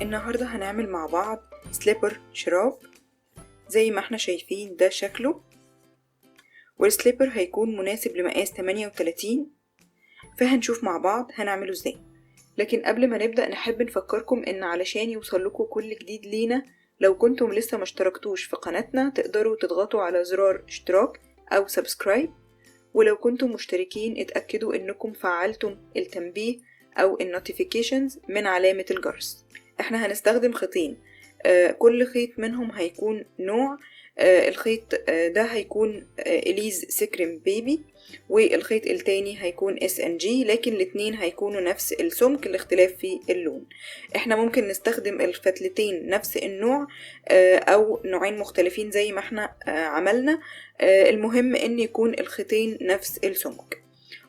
النهاردة هنعمل مع بعض سليبر شراب زي ما احنا شايفين ده شكله، والسليبر هيكون مناسب لمقاس 38. فهنشوف مع بعض هنعمله ازاي. لكن قبل ما نبدأ نحب نفكركم ان علشان يوصلكوا كل جديد لينا، لو كنتم لسه ما اشتركتوش في قناتنا تقدروا تضغطوا على زرار اشتراك او سبسكرايب، ولو كنتم مشتركين اتأكدوا انكم فعلتم التنبيه او النوتيفيكيشنز من علامة الجرس. احنا هنستخدم خيطين، كل خيط منهم هيكون نوع. الخيط ده هيكون إليز سكريم بيبي، والخيط التاني هيكون SNG، لكن الاتنين هيكونوا نفس السمك، الاختلاف في اللون. احنا ممكن نستخدم الفتلتين نفس النوع او نوعين مختلفين زي ما احنا عملنا. المهم ان يكون الخيطين نفس السمك،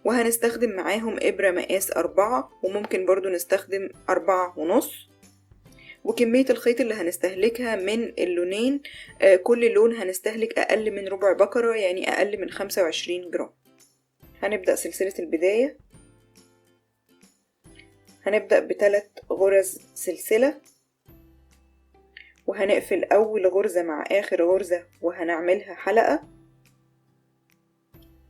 وهنستخدم معاهم إبرة مقاس 4، وممكن برضو نستخدم 4.5. وكمية الخيط اللي هنستهلكها من اللونين، كل لون هنستهلك أقل من ربع بكرة، يعني أقل من 25 جرام. هنبدأ سلسلة البداية. هنبدأ ب3 غرز سلسلة، وهنقفل أول غرزة مع آخر غرزة وهنعملها حلقة.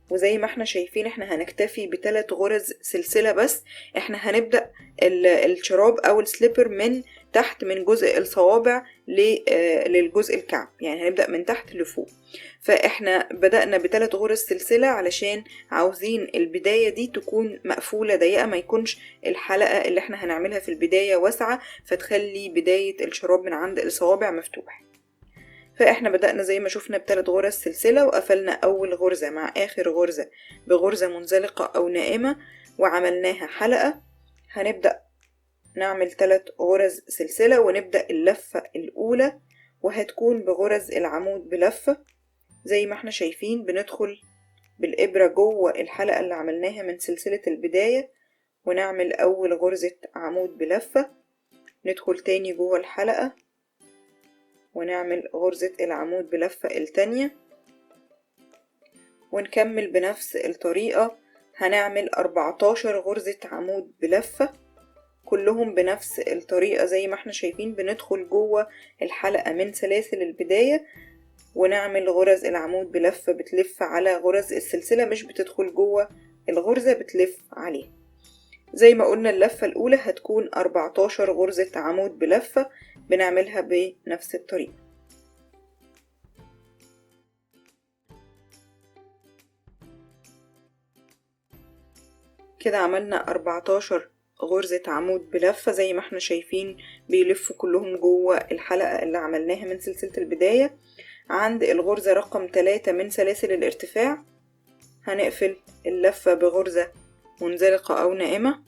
وزي ما احنا شايفين احنا هنكتفي ب3 غرز سلسلة بس. احنا هنبدأ الشراب او السليبر من تحت، من جزء الصوابع للجزء الكعب، يعني هنبدأ من تحت لفوق. فاحنا بدأنا ب3 غرز سلسلة علشان عاوزين البداية دي تكون مقفولة ضيقة، ما يكونش الحلقة اللي احنا هنعملها في البداية واسعة فتخلي بداية الشراب من عند الصوابع مفتوح. فاحنا بدأنا زي ما شفنا ب3 غرز سلسلة، وقفلنا أول غرزة مع آخر غرزة بغرزة منزلقة أو نائمة وعملناها حلقة. هنبدأ نعمل 3 غرز سلسلة ونبدأ اللفة الأولى، وهتكون بغرز العمود بلفة زي ما احنا شايفين. بندخل بالإبرة جوه الحلقة اللي عملناها من سلسلة البداية ونعمل أول غرزة عمود بلفة، ندخل تاني جوه الحلقة ونعمل غرزة العمود بلفة التانية، ونكمل بنفس الطريقة. هنعمل 14 غرزة عمود بلفة كلهم بنفس الطريقة زي ما احنا شايفين. بندخل جوه الحلقة من سلاسل البداية ونعمل غرز العمود بلفة بتلف على غرز السلسلة، مش بتدخل جوه الغرزة، بتلف عليها. زي ما قلنا اللفة الأولى هتكون 14 غرزة عمود بلفة بنعملها بنفس الطريقة. كده عملنا 14 غرزة عمود بلفة زي ما احنا شايفين، بيلفوا كلهم جوه الحلقة اللي عملناها من سلسلة البداية. عند الغرزة رقم 3 من سلاسل الارتفاع هنقفل اللفة بغرزة منزلقة أو نائمة،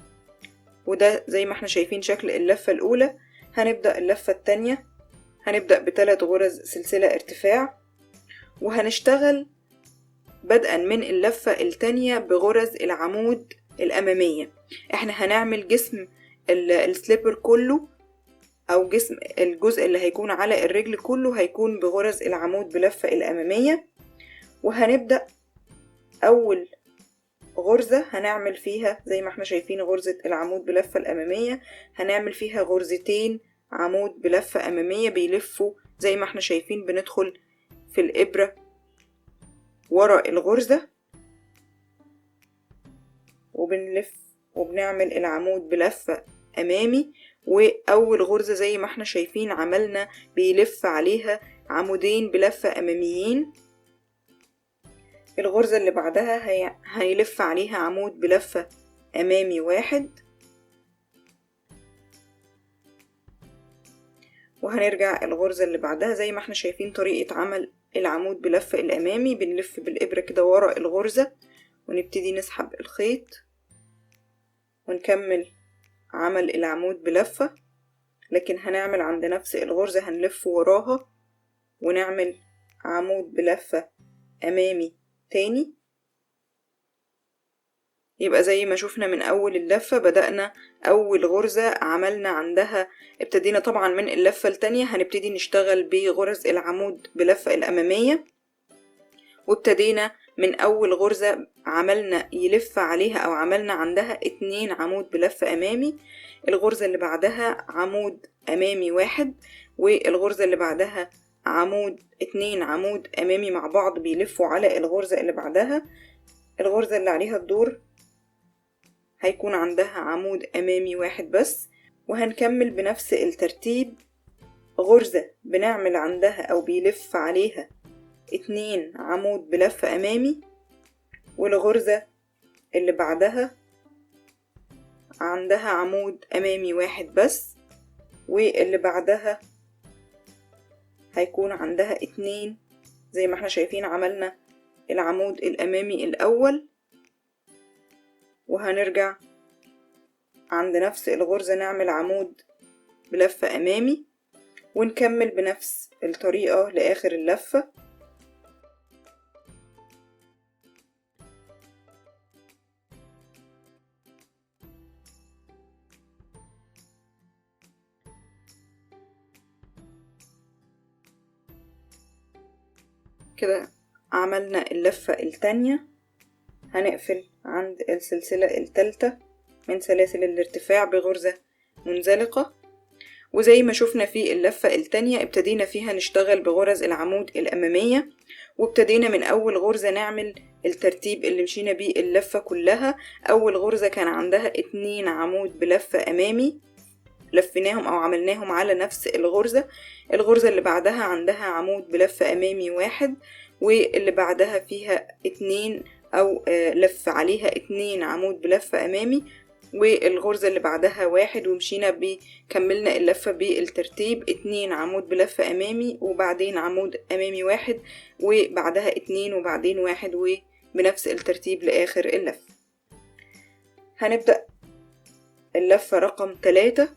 وده زي ما احنا شايفين شكل اللفة الأولى. هنبدأ اللفة التانية، هنبدأ ب3 غرز سلسلة ارتفاع، وهنشتغل بدءا من اللفة التانية بغرز العمود الأمامية. احنا هنعمل جسم السليبر كله، أو جسم الجزء اللي هيكون على الرجل كله هيكون بغرز العمود بلفة الأمامية. وهنبدأ أول غرزة هنعمل فيها زي ما احنا شايفين غرزة العمود بلفة الأمامية، هنعمل فيها غرزتين عمود بلفة أمامية بيلفوا زي ما احنا شايفين. بندخل في الإبرة ورا الغرزة وبنلف وبنعمل العمود بلفة أمامي، وأول غرزة زي ما احنا شايفين عملنا بيلف عليها عمودين بلفة أماميين. الغرزة اللي بعدها هيلف عليها عمود بلفة أمامي 1، وهنرجع الغرزة اللي بعدها زي ما احنا شايفين طريقة عمل العمود بلفة الأمامي. بنلف بالإبرة كده ورا الغرزة ونبتدي نسحب الخيط ونكمل عمل العمود بلفة، لكن هنعمل عند نفس الغرزة هنلف وراها ونعمل عمود بلفة أمامي تاني. يبقى زي ما شفنا من أول اللفة بدأنا أول غرزة عملنا عندها، ابتدينا طبعا من اللفة التانية هنبتدي نشتغل بغرز العمود بلفة الأمامية، وابتدينا من اول غرزة عملنا يلف عليها او عملنا عندها 2 عمود بلف امامي، الغرزة اللي بعدها عمود امامي 1، والغرزة اللي بعدها عمود 2 عمود امامي مع بعض بيلفوا على الغرزة اللي بعدها. الغرزة اللي عليها الدور هيكون عندها عمود امامي 1 بس، وهنكمل بنفس الترتيب. غرزة بنعمل عندها او بيلف عليها 2 عمود بلف امامي، والغرزة اللي بعدها عندها عمود امامي 1 بس، واللي بعدها هيكون عندها 2. زي ما احنا شايفين عملنا العمود الامامي الاول، وهنرجع عند نفس الغرزة نعمل عمود بلف امامي، ونكمل بنفس الطريقة لاخر اللفة. كده عملنا اللفة التانية. هنقفل عند السلسلة التالتة من سلاسل الارتفاع بغرزة منزلقة، وزي ما شفنا في اللفة التانية ابتدينا فيها نشتغل بغرز العمود الأمامية، وابتدينا من أول غرزة نعمل الترتيب اللي مشينا بيه اللفة كلها. أول غرزة كان عندها 2 عمود بلفة أمامي لفيناهم أو عملناهم على نفس الغرزة. الغرزة اللي بعدها عندها عمود بلفة أمامي 1، واللي بعدها فيها 2 أو لف عليها 2 عمود بلفة أمامي، والغرزة اللي بعدها 1، ومشينا كملنا اللفة بالترتيب 2 عمود بلفة أمامي وبعدين عمود أمامي 1 وبعدها 2 وبعدين 1، وبنفس الترتيب لآخر اللفة. هنبدأ اللفة رقم 3،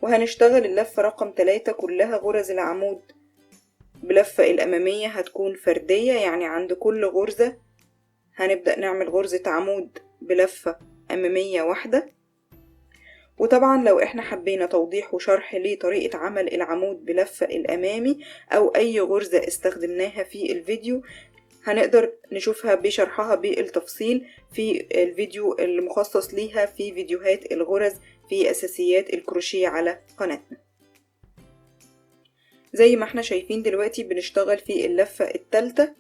وهنشتغل اللفة رقم 3 كلها غرز العمود بلفة الأمامية هتكون فردية، يعني عند كل غرزة هنبدأ نعمل غرزة عمود بلفة أمامية واحدة. وطبعا لو احنا حبينا توضيح وشرح لطريقة عمل العمود بلفة الأمامي أو أي غرزة استخدمناها في الفيديو هنقدر نشوفها بشرحها بالتفصيل في الفيديو المخصص ليها في فيديوهات الغرز في أساسيات الكروشيه على قناتنا. زي ما احنا شايفين دلوقتي بنشتغل في اللفة التالتة،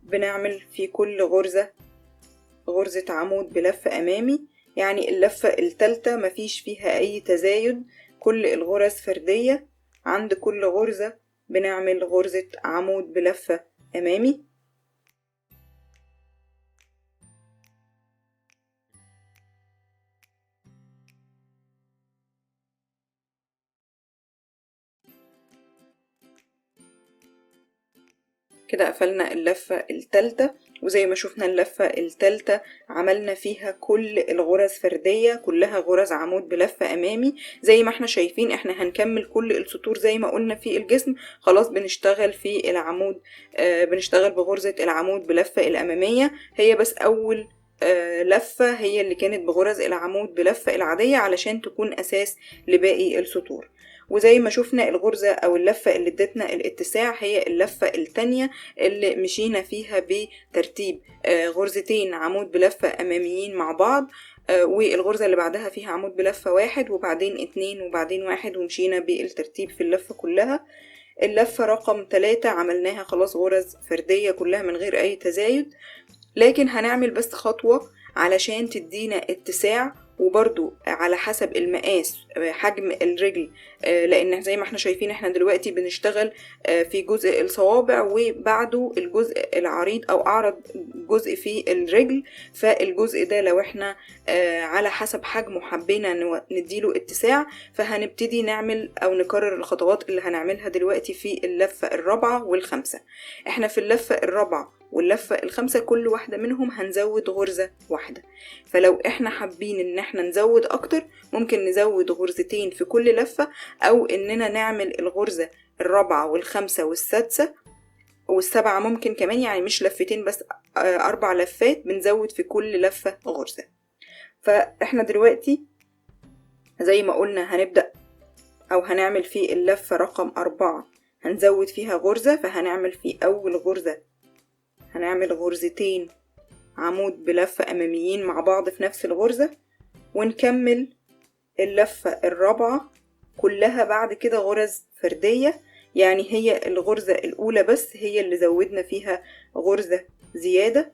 بنعمل في كل غرزة غرزة عمود بلفة أمامي، يعني اللفة التالتة مفيش فيها أي تزايد، كل الغرز فردية. عند كل غرزة بنعمل غرزة عمود بلفة أمامي. كده قفلنا اللفة التالتة، وزي ما شفنا اللفة التالتة عملنا فيها كل الغرز فردية، كلها غرز عمود بلفة أمامي. زي ما احنا شايفين احنا هنكمل كل السطور زي ما قلنا في الجسم. خلاص بنشتغل في العمود بنشتغل بغرزة العمود بلفة الأمامية، هي بس أول لفة هي اللي كانت بغرز العمود بلفة العادية علشان تكون أساس لباقي السطور. وزي ما شفنا الغرزة او اللفة اللي ادتنا الاتساع هي اللفة التانية اللي مشينا فيها بترتيب غرزتين عمود بلفة اماميين مع بعض، والغرزة اللي بعدها فيها عمود بلفة 1 وبعدين 2 وبعدين 1، ومشينا بالترتيب في اللفة كلها. اللفة رقم 3 عملناها خلاص غرز فردية كلها من غير اي تزايد، لكن هنعمل بس خطوة علشان تدينا اتساع، وبرضو على حسب المقاس حجم الرجل، لان زي ما احنا شايفين احنا دلوقتي بنشتغل في جزء الصوابع وبعده الجزء العريض او اعرض جزء في الرجل. فالجزء ده لو احنا على حسب حجمه حبينا نديله اتساع، فهنبتدي نعمل او نكرر الخطوات اللي هنعملها دلوقتي في اللفة الرابعة والخامسة. احنا في اللفة الرابعة واللفة الخامسة كل واحدة منهم هنزود غرزة واحدة، فلو احنا حابين ان احنا نزود اكتر ممكن نزود غرزتين في كل لفة، او اننا نعمل الغرزة الرابعة والخامسة والسادسة والسابعة ممكن كمان، يعني مش لفتين بس 4 لفات بنزود في كل لفة غرزة. فاحنا دلوقتي زي ما قلنا هنبدأ او هنعمل في اللفة رقم 4 هنزود فيها غرزة، فهنعمل في اول غرزة هنعمل غرزتين عمود بلفة أماميين مع بعض في نفس الغرزة، ونكمل اللفة الرابعة كلها بعد كده غرز فردية. يعني هي الغرزة الأولى بس هي اللي زودنا فيها غرزة زيادة،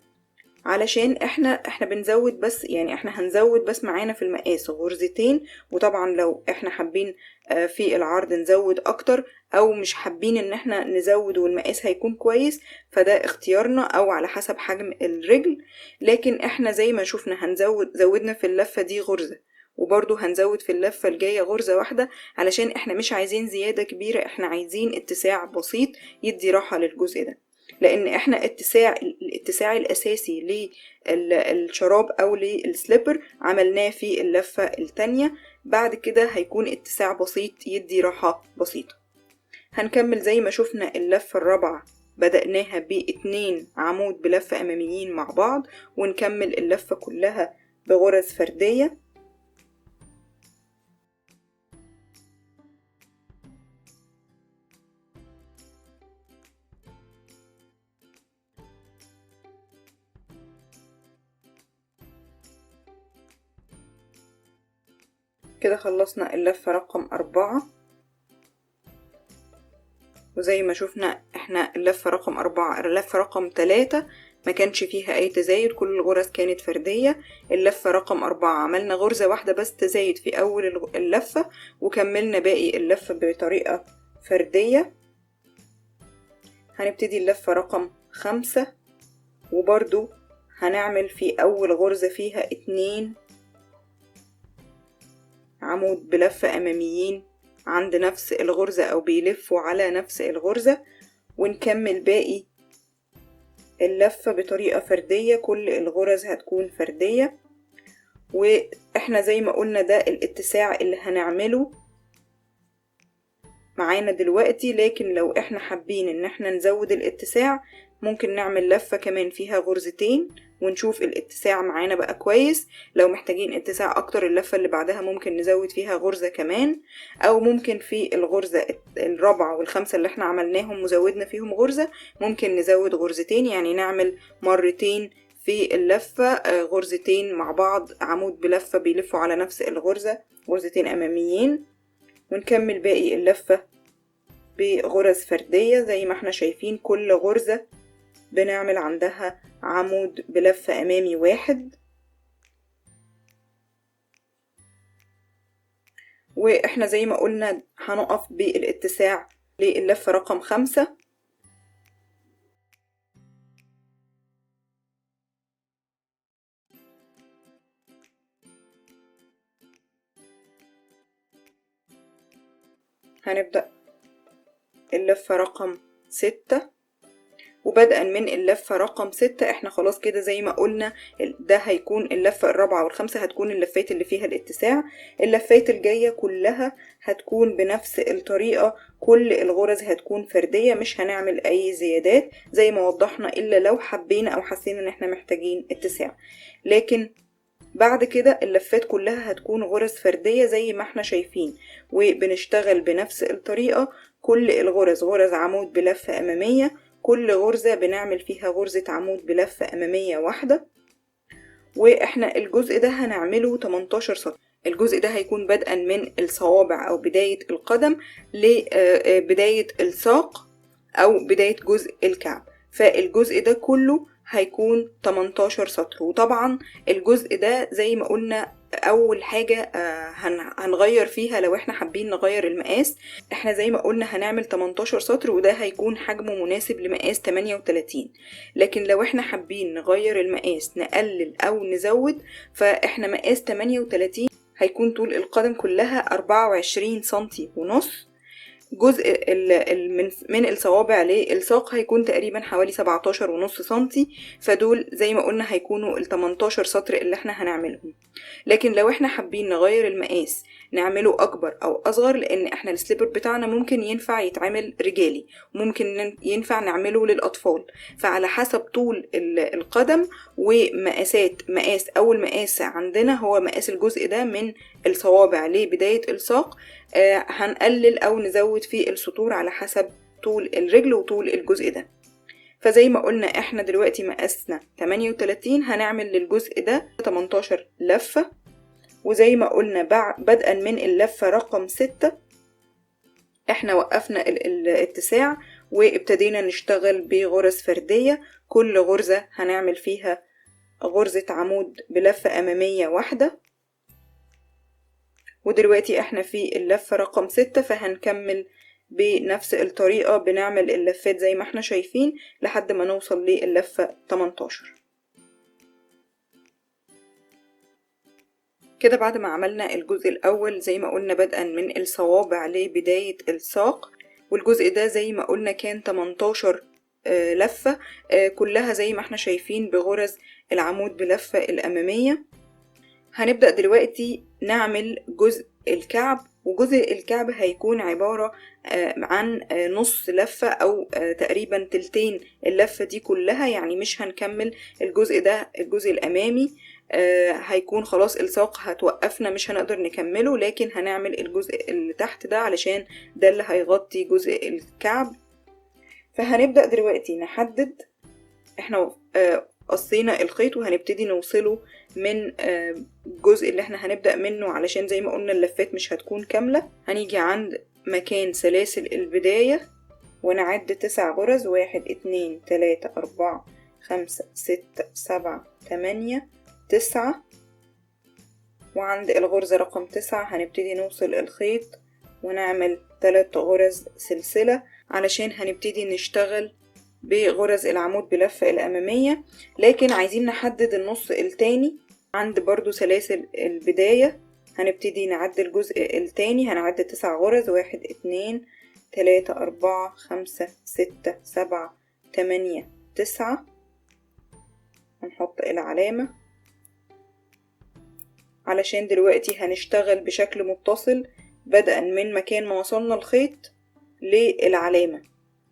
علشان احنا بنزود بس، يعني احنا هنزود بس معانا في المقاس غرزتين. وطبعا لو احنا حابين في العرض نزود اكتر، او مش حابين ان احنا نزود والمقاس هيكون كويس، فده اختيارنا او على حسب حجم الرجل. لكن احنا زي ما شفنا زودنا في اللفة دي غرزة، وبرضو هنزود في اللفة الجاية غرزة واحدة، علشان احنا مش عايزين زيادة كبيرة، احنا عايزين اتساع بسيط يدي راحة للجزء ده. لان احنا الاتساع الاساسي للشراب او للسليبر عملناه في اللفة التانية، بعد كده هيكون اتساع بسيط يدي راحة بسيطة. هنكمل زي ما شفنا اللفة الرابعة بدأناها ب2 عمود بلفة اماميين مع بعض، ونكمل اللفة كلها بغرز فردية. كده خلصنا اللفة رقم 4. وزي ما شفنا احنا اللفة رقم 4 اللفة رقم 3 ما كانش فيها اي تزايد، كل الغرز كانت فردية. اللفة رقم 4 عملنا غرزة واحدة بس تزايد في اول اللفة، وكملنا باقي اللفة بطريقة فردية. هنبتدي اللفة رقم 5، وبرضو هنعمل في اول غرزة فيها 2 عمود بلفة اماميين عند نفس الغرزة او بيلفوا على نفس الغرزة، ونكمل باقي اللفة بطريقة فردية. كل الغرز هتكون فردية، واحنا زي ما قلنا ده الاتساع اللي هنعمله معانا دلوقتي. لكن لو احنا حابين ان احنا نزود الاتساع ممكن نعمل لفة كمان فيها غرزتين ونشوف الاتساع معانا بقى كويس. لو محتاجين اتساع اكتر اللفة اللي بعدها ممكن نزود فيها غرزة كمان، او ممكن في الغرزة الرابعة والخامسة اللي احنا عملناهم وزودنا فيهم غرزة ممكن نزود غرزتين، يعني نعمل مرتين في اللفة غرزتين مع بعض عمود بلفة بيلفوا على نفس الغرزة، غرزتين اماميين، ونكمل باقي اللفة بغرز فردية. زي ما احنا شايفين كل غرزة بنعمل عندها عمود بلفة امامي واحد. واحنا زي ما قلنا هنقف بالاتساع للفة رقم 5. هنبدأ اللفة رقم 6، وبدءا من اللفة رقم 6 احنا خلاص كده زي ما قلنا ده هيكون اللفة الرابعة والخامسة هتكون اللفات اللي فيها الاتساع. اللفات الجاية كلها هتكون بنفس الطريقة، كل الغرز هتكون فردية، مش هنعمل اي زيادات زي ما وضحنا الا لو حبينا او حسينا ان احنا محتاجين اتساع. لكن بعد كده اللفات كلها هتكون غرز فردية زي ما احنا شايفين، وبنشتغل بنفس الطريقة. كل الغرز غرز عمود بلفة امامية، كل غرزة بنعمل فيها غرزة عمود بلفة امامية واحدة. واحنا الجزء ده هنعمله 18 سطر. الجزء ده هيكون بدءا من الصوابع او بداية القدم لبداية الساق او بداية جزء الكعب، فالجزء ده كله هيكون 18 سطر. وطبعا الجزء ده زي ما قلنا اول حاجة هنغير فيها لو احنا حابين نغير المقاس. احنا زي ما قلنا هنعمل 18 سطر وده هيكون حجمه مناسب لمقاس 38. لكن لو احنا حابين نغير المقاس نقلل او نزود، فاحنا مقاس 38 هيكون طول القدم كلها 24 سنتي ونص. جزء من الصوابع للساق هيكون تقريبا حوالي 17.5 سنتي، فدول زي ما قلنا هيكونوا ال 18 سطر اللي احنا هنعملهم. لكن لو احنا حابين نغير المقاس نعمله اكبر او اصغر، لان احنا السليبر بتاعنا ممكن ينفع يتعمل رجالي وممكن ينفع نعمله للاطفال، فعلى حسب طول القدم ومقاسات. اول مقاس عندنا هو مقاس الجزء ده من الصوابع لبداية الساق، هنقلل او نزود في السطور على حسب طول الرجل وطول الجزء ده. فزي ما قلنا احنا دلوقتي مقاسنا 38، هنعمل للجزء ده 18 لفة. وزي ما قلنا بدءا من اللفة رقم 6 احنا وقفنا الاتساع وابتدينا نشتغل بغرز فردية. كل غرزة هنعمل فيها غرزة عمود بلفة أمامية واحدة. ودلوقتي احنا في اللفة رقم 6، فهنكمل بنفس الطريقة، بنعمل اللفات زي ما احنا شايفين لحد ما نوصل للفة 18. كده بعد ما عملنا الجزء الأول زي ما قلنا بدءا من الصوابع لبداية الساق، والجزء ده زي ما قلنا كان 18 لفة كلها زي ما احنا شايفين بغرز العمود بلفة الأمامية. هنبدأ دلوقتي نعمل جزء الكعب، وجزء الكعب هيكون عبارة عن نص لفة أو تقريبا تلتين اللفة دي كلها، يعني مش هنكمل الجزء ده. الجزء الأمامي هيكون خلاص الساق هتوقفنا مش هنقدر نكمله، لكن هنعمل الجزء اللي تحت ده علشان ده اللي هيغطي جزء الكعب. فهنبدأ دلوقتي نحدد، احنا قصينا الخيط وهنبتدي نوصله من الجزء اللي احنا هنبدأ منه، علشان زي ما قلنا اللفات مش هتكون كاملة. هنيجي عند مكان سلاسل البداية ونعد 9 غرز، 1 2 3 4 5 6 7 8 9. وعند الغرزة رقم 9 هنبتدي نوصل الخيط ونعمل 3 غرز سلسلة علشان هنبتدي نشتغل بغرز العمود بلفة الأمامية. لكن عايزين نحدد النص التاني عند برضو سلاسل البداية. هنبتدي نعد الجزء التاني، هنعد 9 غرز، 1 2 3 4 5 6 7 8 9. هنحط العلامة علشان دلوقتي هنشتغل بشكل متصل بدءا من مكان ما وصلنا الخيط للعلامة،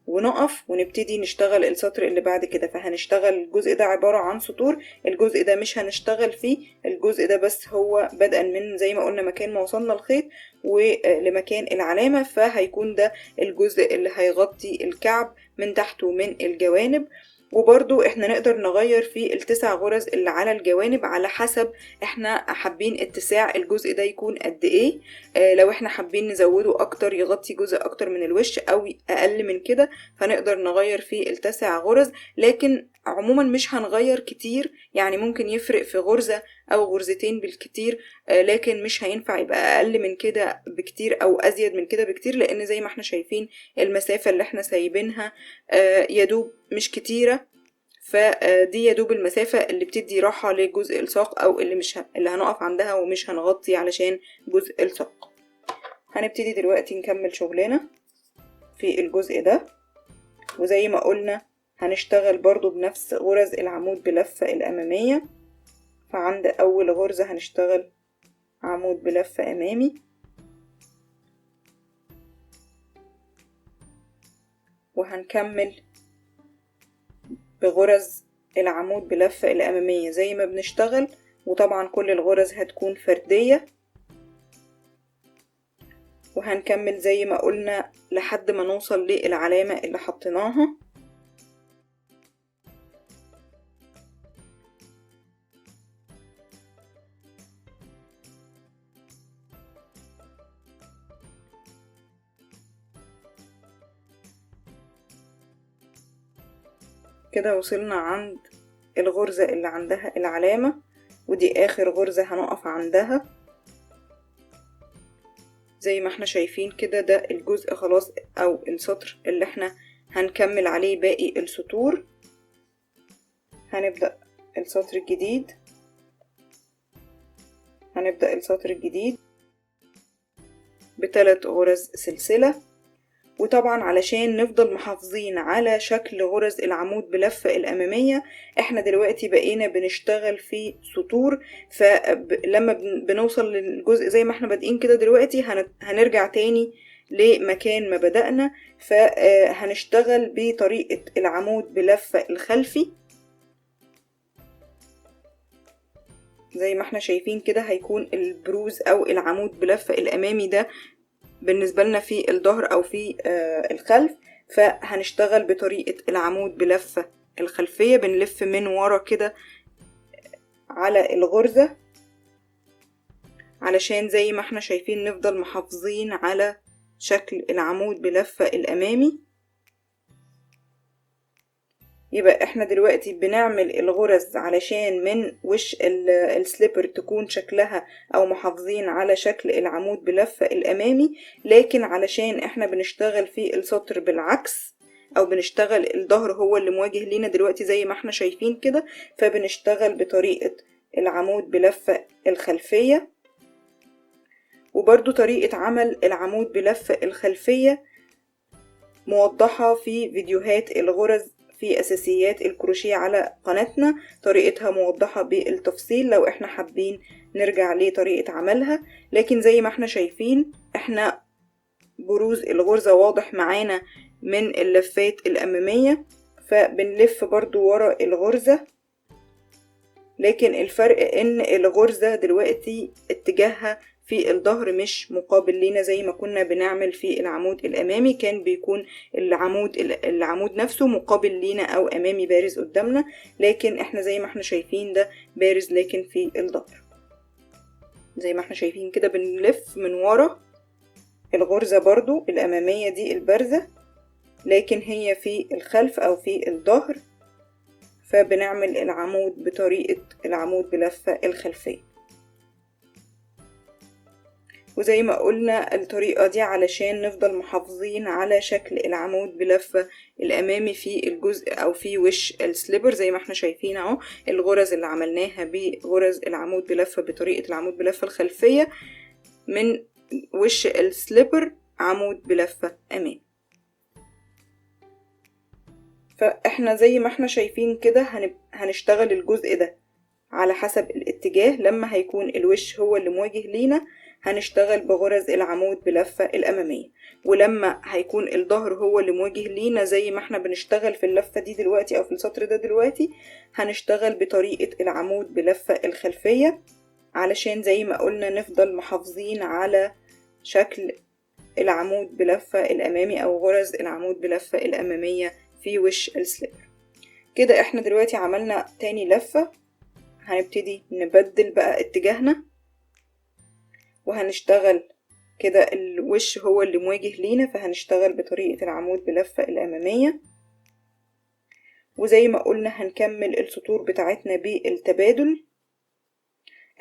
ونقف ونبتدي نشتغل السطر اللي بعد كده. فهنشتغل الجزء ده عبارة عن سطور، الجزء ده مش هنشتغل فيه، الجزء ده بس هو بدءا من زي ما قلنا مكان ما وصلنا الخيط ولمكان العلامة، فهيكون ده الجزء اللي هيغطي الكعب من تحت ومن الجوانب. وبرضو احنا نقدر نغير في ال9 غرز اللي على الجوانب على حسب احنا حابين اتساع الجزء ده يكون قد ايه. لو احنا حابين نزوده اكتر يغطي جزء اكتر من الوش او اقل من كده فنقدر نغير في ال9 غرز، لكن عموما مش هنغير كتير، يعني ممكن يفرق في غرزة او غرزتين بالكتير، لكن مش هينفع يبقى اقل من كده بكتير او ازيد من كده بكتير، لان زي ما احنا شايفين المسافة اللي احنا سايبينها يدوب مش كتيرة. فدي يدوب المسافة اللي بتدي راحة لجزء الساق او اللي هنقف عندها ومش هنغطي علشان جزء الساق. هنبتدي دلوقتي نكمل شغلنا في الجزء ده، وزي ما قلنا هنشتغل برضو بنفس غرز العمود بلفة الأمامية. فعند أول غرزة هنشتغل عمود بلفة أمامي، وهنكمل بغرز العمود بلفة الأمامية زي ما بنشتغل، وطبعا كل الغرز هتكون فردية. وهنكمل زي ما قلنا لحد ما نوصل للعلامة اللي حطيناها. كده وصلنا عند الغرزة اللي عندها العلامة، ودي آخر غرزة هنقف عندها. زي ما احنا شايفين كده ده الجزء خلاص او السطر اللي احنا هنكمل عليه باقي السطور. هنبدأ السطر الجديد، هنبدأ السطر الجديد ب3 غرز سلسلة. وطبعا علشان نفضل محافظين على شكل غرز العمود بلفة الأمامية احنا دلوقتي بقينا بنشتغل في سطور، فلما بنوصل للجزء زي ما احنا بادئين كده دلوقتي هنرجع تاني لمكان ما بدأنا، فهنشتغل بطريقة العمود بلفة الخلفي زي ما احنا شايفين كده. هيكون البروز او العمود بلفة الأمامي ده بالنسبة لنا في الظهر او في الخلف، فهنشتغل بطريقة العمود بلفة الخلفية، بنلف من ورا كده على الغرزة علشان زي ما احنا شايفين نفضل محافظين على شكل العمود بلفة الأمامي. يبقى احنا دلوقتي بنعمل الغرز علشان من وش السليبر تكون شكلها او محافظين على شكل العمود بلفة الامامي، لكن علشان احنا بنشتغل في السطر بالعكس او بنشتغل الظهر هو اللي مواجه لينا دلوقتي زي ما احنا شايفين كده، فبنشتغل بطريقة العمود بلفة الخلفية. وبرضو طريقة عمل العمود بلفة الخلفية موضحة في فيديوهات الغرز في أساسيات الكروشيه على قناتنا، طريقتها موضحة بالتفصيل لو احنا حابين نرجع لطريقة عملها. لكن زي ما احنا شايفين احنا بروز الغرزة واضح معانا من اللفات الأمامية، فبنلف برضو ورا الغرزة، لكن الفرق ان الغرزة دلوقتي اتجاهها في الظهر مش مقابل لينا زي ما كنا بنعمل في العمود الامامي، كان بيكون العمود نفسه مقابل لينا او امامي بارز قدامنا، لكن احنا زي ما احنا شايفين ده بارز لكن في الظهر. زي ما احنا شايفين كده بنلف من ورا الغرزة برضو الامامية دي البارزة، لكن هي في الخلف او في الظهر، فبنعمل العمود بطريقة العمود بلفة الخلفية. وزي ما قلنا الطريقة دي علشان نفضل محافظين على شكل العمود بلفة الأمامي في الجزء أو في وش السليبر. زي ما احنا شايفين اهو الغرز اللي عملناها بغرز العمود بلفة بطريقة العمود بلفة الخلفية من وش السليبر عمود بلفة أمامي. فاحنا زي ما احنا شايفين كده هنشتغل الجزء ده على حسب الاتجاه. لما هيكون الوش هو اللي مواجه لينا هنشتغل بغرز العمود بلفة الأمامية، ولما هيكون الظهر هو اللي مواجه لينا زي ما احنا بنشتغل في اللفة دي دلوقتي أو في السطر ده دلوقتي هنشتغل بطريقة العمود بلفة الخلفية، علشان زي ما قلنا نفضل محافظين على شكل العمود بلفة الأمامي أو غرز العمود بلفة الأمامية في وش السليبر. كده احنا دلوقتي عملنا تاني لفة، هنبتدي نبدل بقى اتجاهنا وهنشتغل كده الوش هو اللي مواجه لينا، فهنشتغل بطريقة العمود بلفة الأمامية. وزي ما قلنا هنكمل السطور بتاعتنا بالتبادل.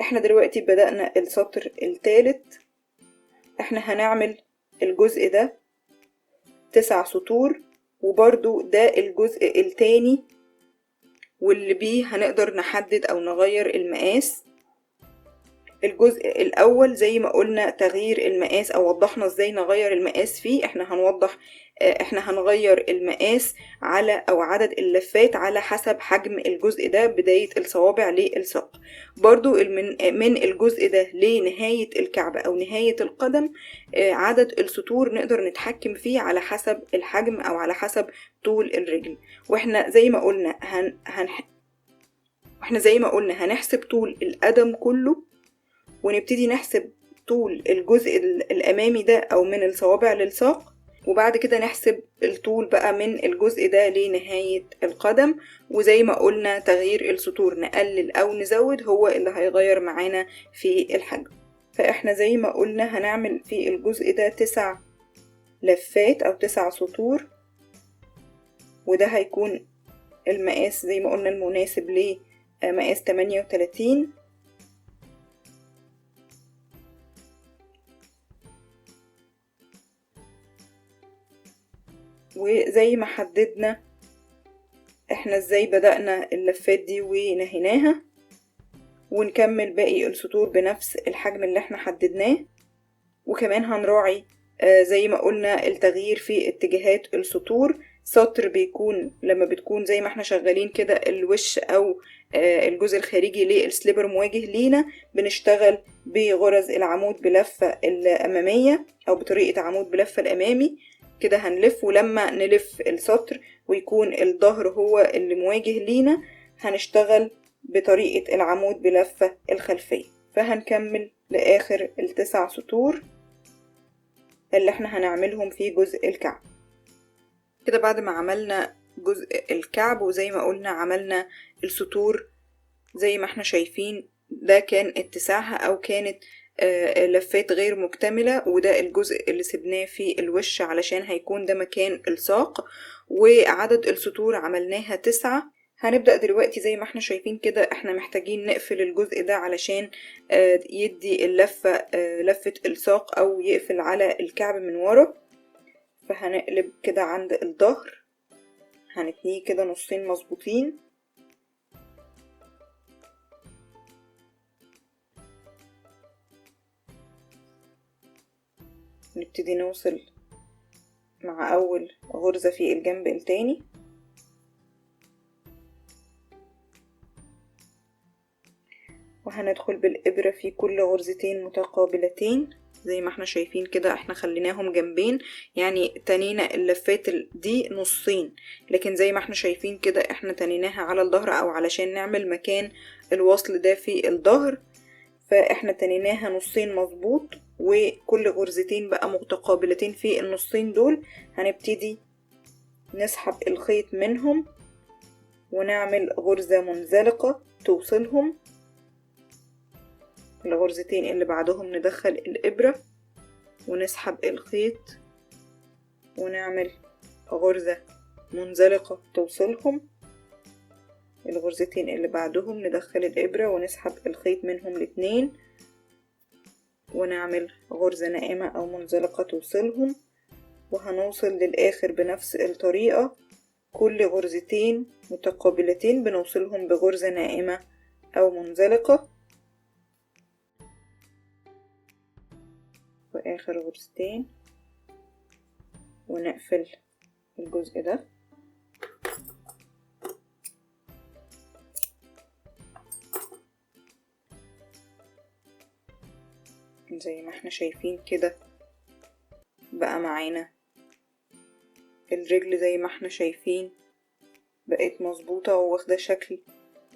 احنا دلوقتي بدأنا السطر الثالث، احنا هنعمل الجزء ده 9 سطور، وبرضو ده الجزء التاني واللي بيه هنقدر نحدد او نغير المقاس. الجزء الاول زي ما قلنا تغيير المقاس او وضحنا ازاي نغير المقاس فيه، احنا هنغير المقاس على او عدد اللفات على حسب حجم الجزء ده بداية الصوابع للساق. برضو من الجزء ده لنهاية الكعب او نهاية القدم عدد السطور نقدر نتحكم فيه على حسب الحجم او على حسب طول الرجل. واحنا زي ما قلنا هنحسب طول القدم كله، ونبتدي نحسب طول الجزء الأمامي ده أو من الصوابع للساق، وبعد كده نحسب الطول بقى من الجزء ده لنهاية القدم. وزي ما قلنا تغيير السطور نقلل أو نزود هو اللي هيغير معانا في الحجم. فإحنا زي ما قلنا هنعمل في الجزء ده 9 لفات أو 9 سطور، وده هيكون المقاس زي ما قلنا المناسب لمقاس 38. وزي ما حددنا احنا ازاي بدأنا اللفات دي ونهيناها، ونكمل باقي السطور بنفس الحجم اللي احنا حددناه. وكمان هنراعي زي ما قلنا التغيير في اتجاهات السطور. سطر بيكون لما بتكون زي ما احنا شغالين كده الوش او الجزء الخارجي للسليبر مواجه لينا بنشتغل بغرز العمود بلفة الأمامية او بطريقة عمود بلفة الأمامي كده هنلف. ولما نلف السطر ويكون الظهر هو اللي مواجه لينا هنشتغل بطريقة العمود بلفة الخلفية. فهنكمل لآخر ال9 سطور اللي احنا هنعملهم في جزء الكعب. كده بعد ما عملنا جزء الكعب وزي ما قلنا عملنا السطور زي ما احنا شايفين، ده كان اتساعها او كانت لفات غير مكتملة، وده الجزء اللي سبناه في الوش علشان هيكون ده مكان الساق. وعدد السطور عملناها 9. هنبدأ دلوقتي زي ما احنا شايفين كده احنا محتاجين نقفل الجزء ده علشان يدي اللفة لفة الساق او يقفل على الكعب من ورا. فهنقلب كده عند الظهر، هنتنيه كده نصين مظبوطين، نبتدي نوصل مع أول غرزة في الجنب التاني، وهندخل بالإبرة في كل غرزتين متقابلتين زي ما احنا شايفين كده. احنا خليناهم جنبين، يعني تنينا اللفات دي نصين، لكن زي ما احنا شايفين كده احنا تنيناها على الظهر او علشان نعمل مكان الوصل ده في الظهر، فاحنا تنيناها نصين مظبوط. وكل غرزتين بقى متقابلتين في النصين دول هنبتدي نسحب الخيط منهم ونعمل غرزة منزلقة توصلهم. الغرزتين اللي بعدهم ندخل الإبرة ونسحب الخيط ونعمل غرزة منزلقة توصلهم. الغرزتين اللي بعدهم ندخل الإبرة ونسحب الخيط منهم الاتنين ونعمل غرزة ناعمة أو منزلقة توصلهم، وهنوصل للآخر بنفس الطريقة. كل غرزتين متقابلتين بنوصلهم بغرزة ناعمة أو منزلقة، وآخر غرزتين ونقفل الجزء ده. زي ما احنا شايفين كده بقى معانا الرجل زي ما احنا شايفين بقت مظبوطة وواخدة شكل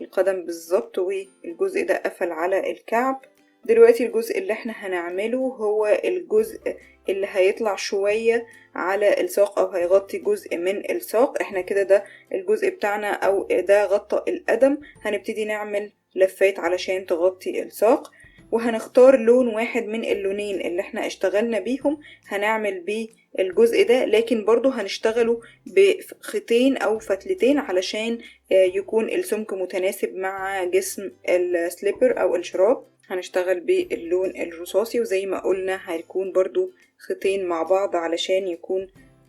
القدم بالظبط، والجزء ده قفل على الكعب. دلوقتي الجزء اللي احنا هنعمله هو الجزء اللي هيطلع شوية على الساق او هيغطي جزء من الساق. احنا كده ده الجزء بتاعنا او ده غطى القدم، هنبتدي نعمل لفات علشان تغطي الساق، وهنختار لون واحد من اللونين اللي احنا اشتغلنا بيهم هنعمل بيه الجزء ده، لكن برضو هنشتغله بخيطين او فتلتين علشان يكون السمك متناسب مع جسم السليبر او الشراب. هنشتغل باللون الرصاصي، وزي ما قلنا هيكون برضو خيطين مع بعض علشان يكون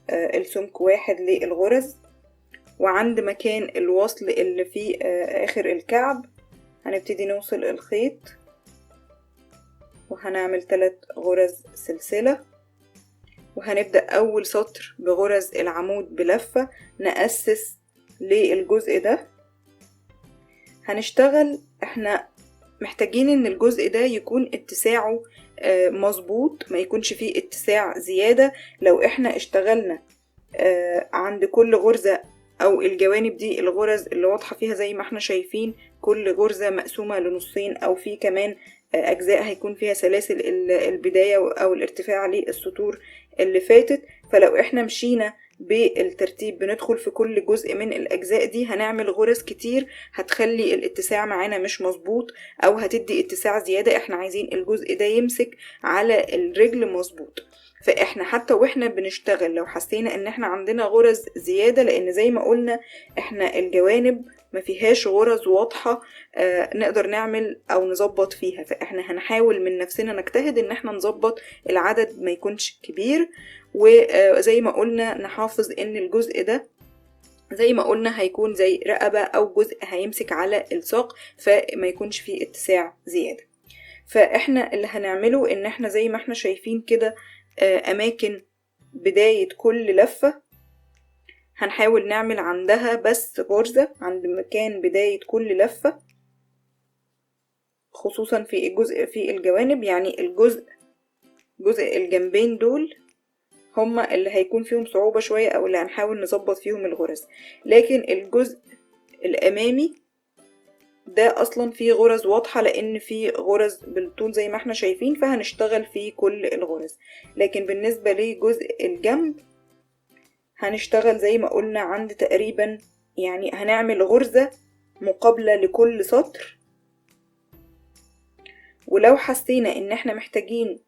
السمك واحد للغرز. وعند مكان الوصل اللي في آخر الكعب هنبتدي نوصل الخيط وهنعمل 3 غرز سلسلة، وهنبدأ أول سطر بغرز العمود بلفة نأسس للجزء ده. هنشتغل احنا محتاجين ان الجزء ده يكون اتساعه مظبوط، ما يكونش فيه اتساع زيادة. لو احنا اشتغلنا عند كل غرزة او الجوانب دي الغرز اللي واضحة فيها زي ما احنا شايفين كل غرزة مقسومة لنصين، او في كمان اجزاء هيكون فيها سلاسل البداية او الارتفاع للسطور اللي فاتت، فلو احنا مشينا بالترتيب بندخل في كل جزء من الأجزاء دي هنعمل غرز كتير هتخلي الاتساع معانا مش مظبوط أو هتدي اتساع زيادة. احنا عايزين الجزء ده يمسك على الرجل مظبوط، فاحنا حتى واحنا بنشتغل لو حسينا ان احنا عندنا غرز زيادة، لان زي ما قلنا احنا الجوانب ما فيهاش غرز واضحة نقدر نعمل او نظبط فيها، فاحنا هنحاول من نفسنا نجتهد ان احنا نظبط العدد ما يكونش كبير. وزي ما قلنا نحافظ ان الجزء ده زي ما قلنا هيكون زي رقبة او جزء هيمسك على الساق فما يكونش فيه اتساع زيادة. فاحنا اللي هنعمله ان احنا زي ما احنا شايفين كده اماكن بداية كل لفة هنحاول نعمل عندها بس غرزة عند مكان بداية كل لفة، خصوصا في الجزء في الجوانب، يعني جزء الجنبين دول هما اللي هيكون فيهم صعوبة شوية او اللي هنحاول نظبط فيهم الغرز، لكن الجزء الامامي ده اصلا فيه غرز واضحة لان فيه غرز بالطول زي ما احنا شايفين فهنشتغل فيه كل الغرز. لكن بالنسبة لجزء الجنب هنشتغل زي ما قلنا عند تقريبا، يعني هنعمل غرزة مقابلة لكل سطر. ولو حسينا ان احنا محتاجين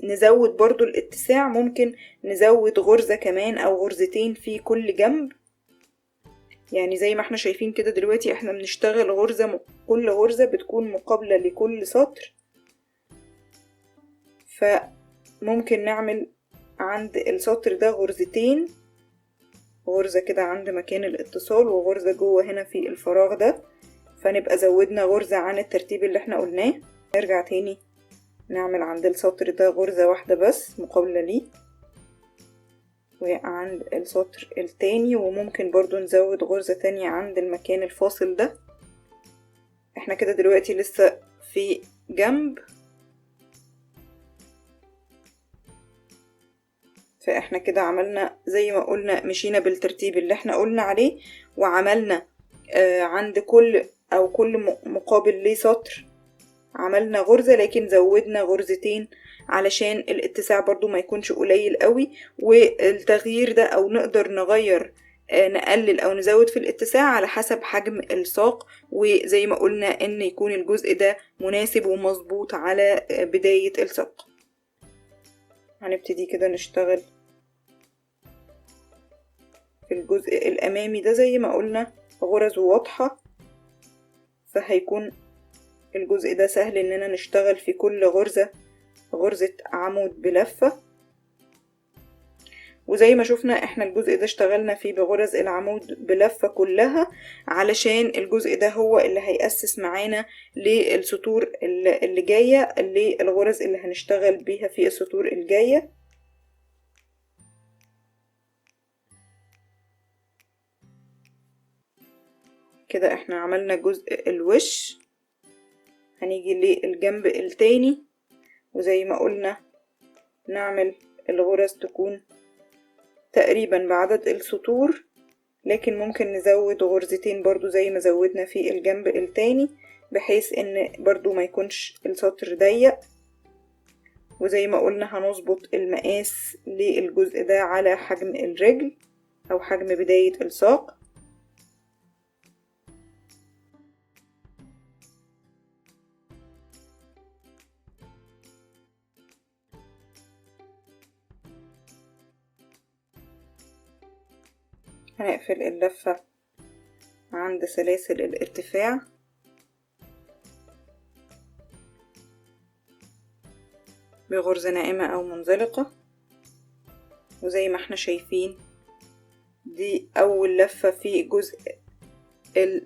نزود برضو الاتساع، ممكن نزود غرزة كمان او غرزتين في كل جنب. يعني زي ما احنا شايفين كده دلوقتي احنا بنشتغل غرزة، كل غرزة بتكون مقابلة لكل سطر. فممكن نعمل عند السطر ده غرزتين، غرزة كده عند مكان الاتصال وغرزة جوه هنا في الفراغ ده، فنبقى زودنا غرزة عن الترتيب اللي احنا قلناه. نرجع تاني نعمل عند السطر ده غرزة واحدة بس مقابلة ليه، وعند السطر التاني، وممكن برضو نزود غرزة تانية عند المكان الفاصل ده. احنا كده دلوقتي لسه في جنب، فاحنا كده عملنا زي ما قلنا، مشينا بالترتيب اللي احنا قلنا عليه، وعملنا عند كل او كل مقابل ليه سطر عملنا غرزة، لكن زودنا غرزتين علشان الاتساع برضو ما يكونش قليل قوي. والتغيير ده او نقدر نغير نقلل او نزود في الاتساع على حسب حجم الساق، وزي ما قلنا ان يكون الجزء ده مناسب ومظبوط على بداية الساق. هنبتدي كده نشتغل في الجزء الامامي ده زي ما قلنا غرز واضحة، فهيكون الجزء ده سهل اننا نشتغل في كل غرزة غرزة عمود بلفة. وزي ما شفنا احنا الجزء ده اشتغلنا فيه بغرز العمود بلفة كلها، علشان الجزء ده هو اللي هيأسس معانا للسطور اللي جاية، للغرز اللي هنشتغل بيها في السطور الجاية. كده احنا عملنا جزء الوش. هنيجي للجنب التاني، وزي ما قلنا نعمل الغرز تكون تقريبا بعدد السطور، لكن ممكن نزود غرزتين برضو زي ما زودنا في الجنب التاني، بحيث ان برضو ما يكونش السطر ضيق. وزي ما قلنا هنظبط المقاس للجزء ده على حجم الرجل او حجم بداية الساق. هنقفل اللفة عند سلاسل الارتفاع، بغرزة ناعمة او منزلقة. وزي ما احنا شايفين دي اول لفة في جزء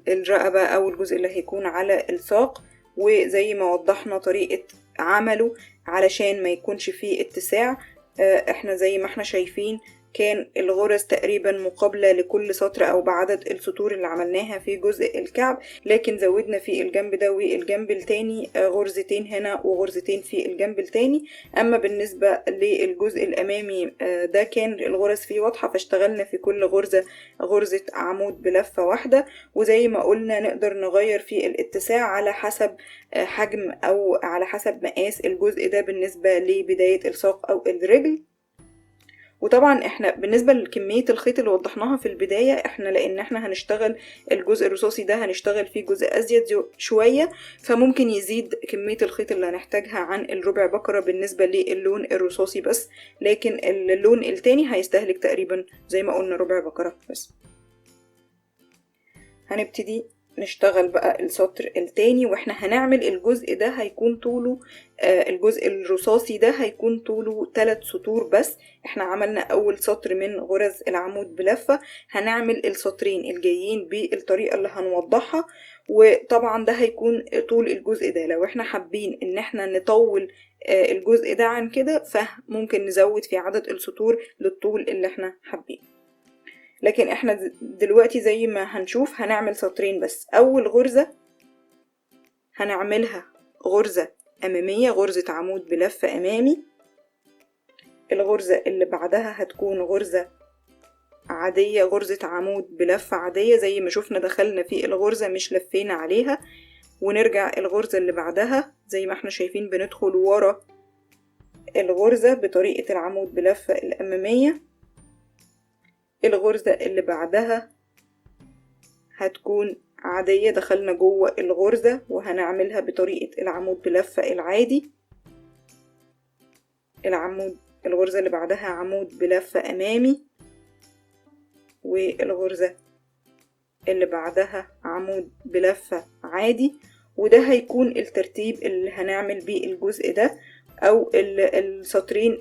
الرقبة او الجزء اللي هيكون على الساق، وزي ما وضحنا طريقة عمله علشان ما يكونش فيه اتساع. احنا زي ما احنا شايفين كان الغرز تقريبا مقابلة لكل سطر او بعدد السطور اللي عملناها في جزء الكعب، لكن زودنا في الجنب ده والجنب التاني غرزتين هنا وغرزتين في الجنب التاني. اما بالنسبة للجزء الامامي ده كان الغرز فيه واضحة، فاشتغلنا في كل غرزة غرزة عمود بلفة واحدة. وزي ما قلنا نقدر نغير في الاتساع على حسب حجم او على حسب مقاس الجزء ده بالنسبة لبداية الساق او الرجل. وطبعا احنا بالنسبة لكمية الخيط اللي وضحناها في البداية، احنا لان احنا هنشتغل الجزء الرصاصي ده هنشتغل فيه جزء ازيد شوية، فممكن يزيد كمية الخيط اللي هنحتاجها عن الربع بكرة بالنسبة للون الرصاصي بس، لكن اللون التاني هيستهلك تقريبا زي ما قلنا ربع بكرة بس. هنبتدي نشتغل بقى السطر التاني، واحنا هنعمل الجزء ده هيكون طوله الجزء الرصاصي ده هيكون طوله 3 سطور بس. احنا عملنا اول سطر من غرز العمود بلفة، هنعمل السطرين الجايين بالطريقة اللي هنوضحها، وطبعا ده هيكون طول الجزء ده. لو احنا حابين ان احنا نطول الجزء ده عن كده، فممكن نزود في عدد السطور للطول اللي احنا حابين، لكن احنا دلوقتي زي ما هنشوف هنعمل سطرين بس. اول غرزة هنعملها غرزة امامية، غرزة عمود بلفة امامي. الغرزة اللي بعدها هتكون غرزة عادية، غرزة عمود بلفة عادية زي ما شفنا دخلنا في الغرزة مش لفينا عليها. ونرجع الغرزة اللي بعدها زي ما احنا شايفين بندخل ورا الغرزة بطريقة العمود بلفة الامامية الغرزة اللي بعدها هتكون عادية، دخلنا جوه الغرزة وهنعملها بطريقة العمود بلفة العادي. الغرزة اللي بعدها عمود بلفة أمامي، والغرزة اللي بعدها عمود بلفة عادي. وده هيكون الترتيب اللي هنعمل بيه الجزء ده، او السطرين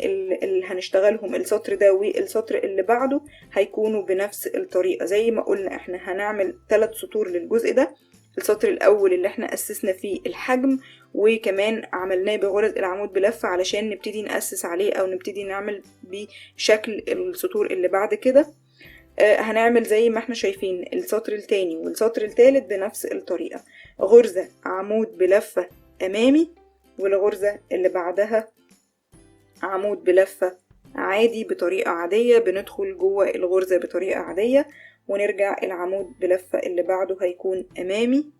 اللي هنشتغلهم، السطر ده والسطر اللي بعده هيكونوا بنفس الطريقة. زي ما قلنا احنا هنعمل 3 سطور للجزء ده. السطر الاول اللي احنا اسسنا فيه الحجم، وكمان عملناه بغرز العمود بلفة علشان نبتدي نأسس عليه او نبتدي نعمل بشكل السطور اللي بعد كده. هنعمل زي ما احنا شايفين السطر التاني والسطر التالت بنفس الطريقة، غرزة عمود بلفة أمامي، والغرزة اللي بعدها عمود بلفة عادي بطريقة عادية، بندخل جوه الغرزة بطريقة عادية ونرجع. العمود بلفة اللي بعده هيكون أمامي،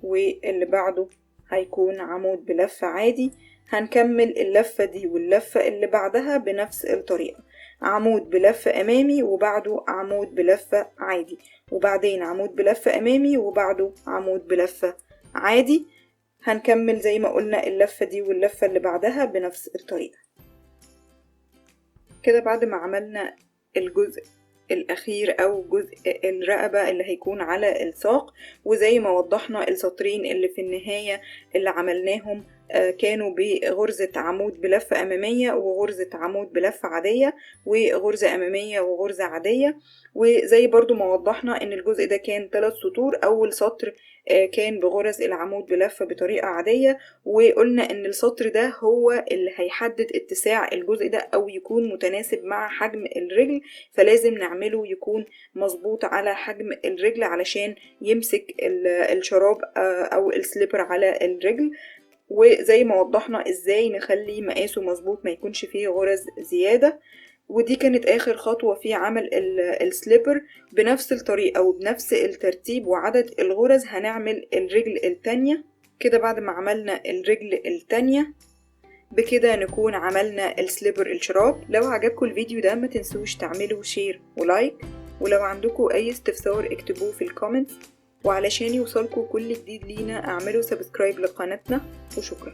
واللي بعده هيكون عمود بلفة عادي. هنكمل اللفة دي واللفة اللي بعدها بنفس الطريقة، عمود بلفة أمامي وبعده عمود بلفة عادي، وبعدين عمود بلفة أمامي وبعده عمود بلفة عادي. هنكمل زي ما قلنا اللفة دي واللفة اللي بعدها بنفس الطريقة. كده بعد ما عملنا الجزء الأخير أو جزء الرقبة اللي هيكون على الساق، وزي ما وضحنا السطرين اللي في النهاية اللي عملناهم كانوا بغرزة عمود بلفة أمامية وغرزة عمود بلفة عادية وغرزة أمامية وغرزة عادية. وزي برضو ما وضحنا إن الجزء ده كان 3 سطور. أول سطر كان بغرز العمود بلفة بطريقة عادية، وقلنا إن السطر ده هو اللي هيحدد اتساع الجزء ده أو يكون متناسب مع حجم الرجل، فلازم نعمله يكون مظبوط على حجم الرجل علشان يمسك الشراب أو السليبر على الرجل. وزي ما وضحنا ازاي نخلي مقاسه مظبوط ما يكونش فيه غرز زيادة. ودي كانت اخر خطوة في عمل السليبر. بنفس الطريقة وبنفس الترتيب وعدد الغرز هنعمل الرجل التانية. كده بعد ما عملنا الرجل التانية بكده نكون عملنا السليبر الشراب. لو عجبكم الفيديو ده ما تنسوش تعملوا شير ولايك، ولو عندكم اي استفسار اكتبوه في الكومنتس، وعلشان يوصلكوا كل جديد لينا اعملوا سبسكرايب لقناتنا، وشكرا.